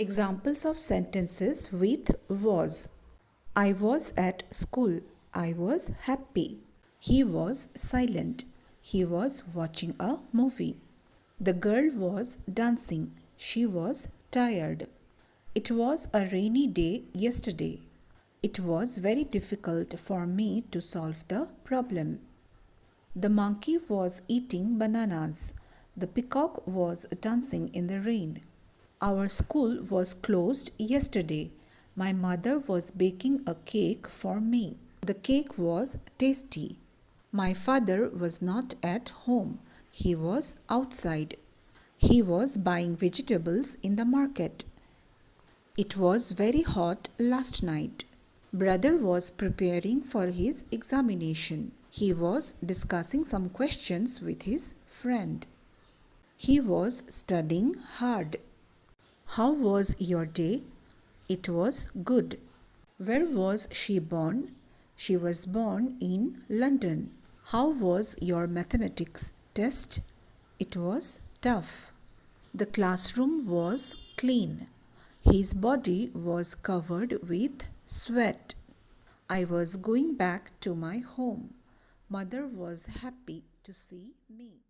Examples of sentences with was. I was at school. I was happy. He was silent. He was watching a movie. The girl was dancing. She was tired. It was a rainy day yesterday. It was very difficult for me to solve the problem. The monkey was eating bananas. The peacock was dancing in the rain. Our school was closed yesterday. My mother was baking a cake for me. The cake was tasty. My father was not at home. He was outside. He was buying vegetables in the market. It was very hot last night. Brother was preparing for his examination. He was discussing some questions with his friend. He was studying hard. How was your day? It was good. Where was she born? She was born in London. How was your mathematics test? It was tough. The classroom was clean. His body was covered with sweat. I was going back to my home. Mother was happy to see me.